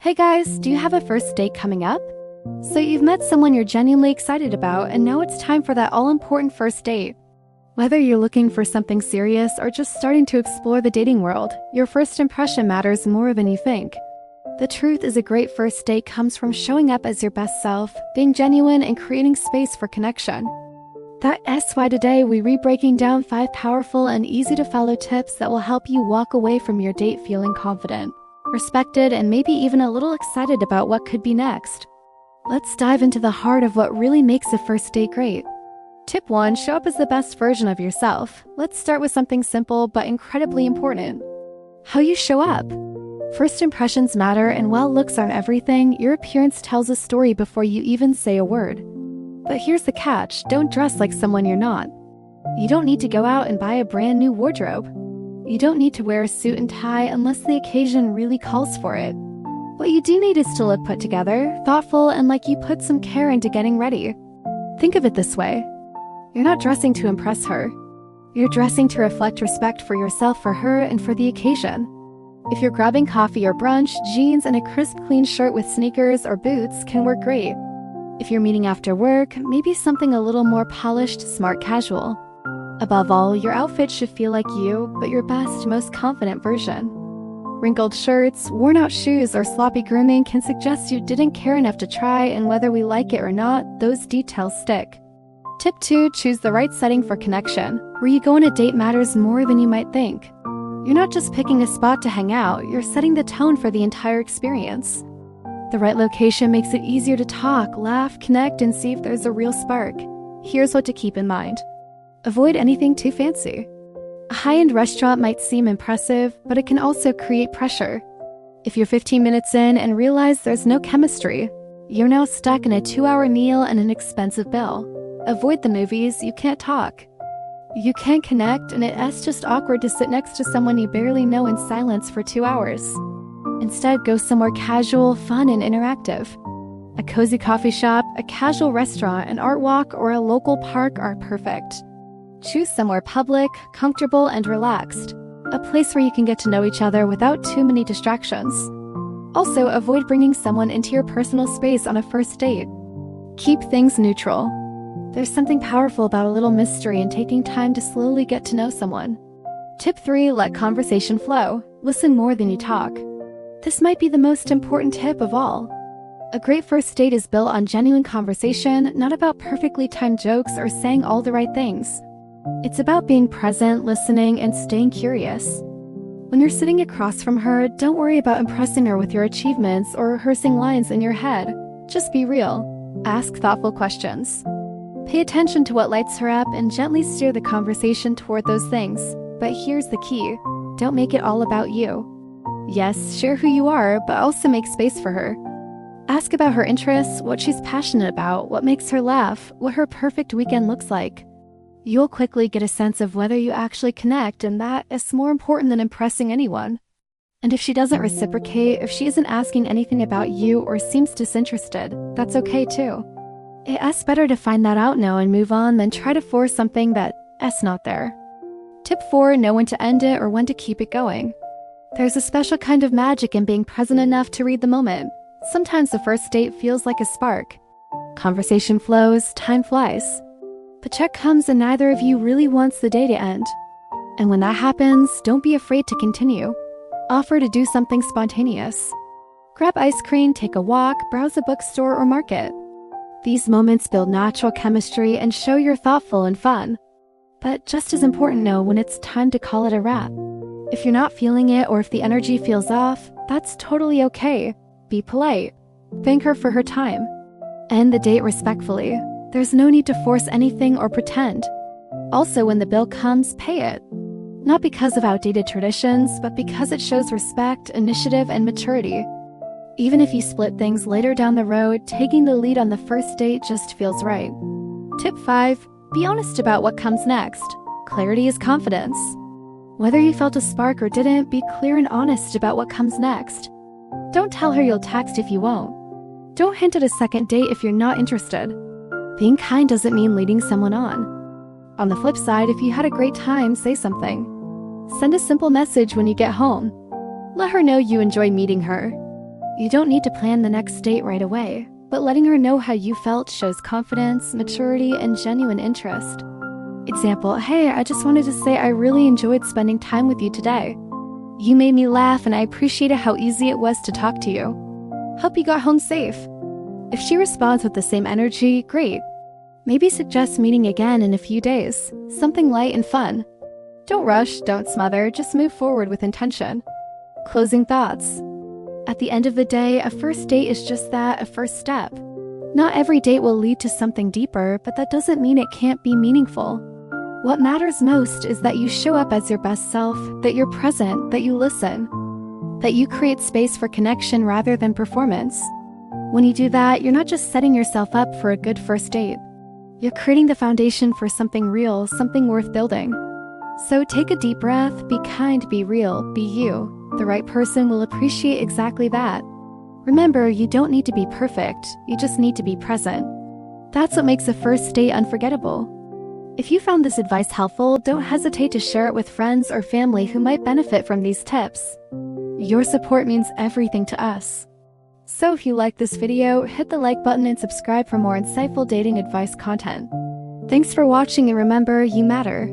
Hey guys, do you have a first date coming up? So you've met someone you're genuinely excited about, and now it's time for that all-important first date. Whether you're looking for something serious or just starting to explore the dating world, your first impression matters more than you think. The truth is, a great first date comes from showing up as your best self, being genuine, and creating space for connection. That's why today we be breaking down 5 powerful and easy-to-follow tips that will help you walk away from your date feeling confident, respected, and maybe even a little excited about what could be next. Let's dive into the heart of what really makes a first date great. Tip 1. Show up as the best version of yourself. Let's start with something simple but incredibly important. How you show up. First impressions matter, and while looks aren't everything, your appearance tells a story before you even say a word. But here's the catch: don't dress like someone you're not. You don't need to go out and buy a brand new wardrobe. You don't need to wear a suit and tie unless the occasion really calls for it. What you do need is to look put together, thoughtful, and like you put some care into getting ready. Think of it this way: you're not dressing to impress her. You're dressing to reflect respect for yourself, for her, and for the occasion. If you're grabbing coffee or brunch, jeans and a crisp, clean shirt with sneakers or boots can work great. If you're meeting after work, maybe something a little more polished, smart casual. Above all, your outfit should feel like you, but your best, most confident version. Wrinkled shirts, worn-out shoes, or sloppy grooming can suggest you didn't care enough to try, and whether we like it or not, those details stick. Tip 2. Choose the right setting for connection. Where you go on a date matters more than you might think. You're not just picking a spot to hang out, you're setting the tone for the entire experience. The right location makes it easier to talk, laugh, connect, and see if there's a real spark. Here's what to keep in mind. Avoid anything too fancy. A high-end restaurant might seem impressive, but it can also create pressure. If you're 15 minutes in and realize there's no chemistry, you're now stuck in a 2-hour meal and an expensive bill. Avoid the movies. You can't talk. You can't connect, and it's just awkward to sit next to someone you barely know in silence for 2 hours. Instead, go somewhere casual, fun, and interactive. A cozy coffee shop, a casual restaurant, an art walk, or a local park are perfect. Choose somewhere public, comfortable, and relaxed. A place where you can get to know each other without too many distractions. Also, avoid bringing someone into your personal space on a first date. Keep things neutral. There's something powerful about a little mystery and taking time to slowly get to know someone. Tip 3. Let conversation flow. Listen more than you talk. This might be the most important tip of all. A great first date is built on genuine conversation, not about perfectly timed jokes or saying all the right things. It's about being present, listening, and staying curious. When you're sitting across from her, don't worry about impressing her with your achievements or rehearsing lines in your head. Just be real. Ask thoughtful questions. Pay attention to what lights her up and gently steer the conversation toward those things. But here's the key: don't make it all about you. Yes, share who you are, but also make space for her. Ask about her interests, what she's passionate about, what makes her laugh, what her perfect weekend looks like. You'll quickly get a sense of whether you actually connect, and that is more important than impressing anyone. And if she doesn't reciprocate, if she isn't asking anything about you or seems disinterested, that's okay too. It's better to find that out now and move on than try to force something that's not there. Tip 4. Know when to end it or when to keep it going. There's a special kind of magic in being present enough to read the moment. Sometimes the first date feels like a spark. Conversation flows, time flies. But check comes and neither of you really wants the day to end. And when that happens, don't be afraid to continue. Offer to do something spontaneous. Grab ice cream, take a walk, browse a bookstore or market. These moments build natural chemistry and show you're thoughtful and fun. But just as important, know when it's time to call it a wrap. If you're not feeling it or if the energy feels off, that's totally okay. Be polite. Thank her for her time. End the date respectfully. There's no need to force anything or pretend. Also, when the bill comes, pay it. Not because of outdated traditions, but because it shows respect, initiative, and maturity. Even if you split things later down the road, taking the lead on the first date just feels right. Tip 5. Be honest about what comes next. Clarity is confidence. Whether you felt a spark or didn't, be clear and honest about what comes next. Don't tell her you'll text if you won't. Don't hint at a second date if you're not interested. Being kind doesn't mean leading someone on. On the flip side, if you had a great time, say something. Send a simple message when you get home. Let her know you enjoy meeting her. You don't need to plan the next date right away, but letting her know how you felt shows confidence, maturity, and genuine interest. Example, hey, I just wanted to say I really enjoyed spending time with you today. You made me laugh and I appreciated how easy it was to talk to you. Hope you got home safe. If she responds with the same energy, great. Maybe suggest meeting again in a few days, something light and fun. Don't rush, don't smother, just move forward with intention. Closing thoughts. At the end of the day, a first date is just that, a first step. Not every date will lead to something deeper, but that doesn't mean it can't be meaningful. What matters most is that you show up as your best self, that you're present, that you listen, that you create space for connection rather than performance. When you do that, you're not just setting yourself up for a good first date. You're creating the foundation for something real, something worth building. So take a deep breath, be kind, be real, be you. The right person will appreciate exactly that. Remember, you don't need to be perfect, you just need to be present. That's what makes a first date unforgettable. If you found this advice helpful, don't hesitate to share it with friends or family who might benefit from these tips. Your support means everything to us. So if you like this video, hit the like button and subscribe for more insightful dating advice content. Thanks for watching and remember, you matter.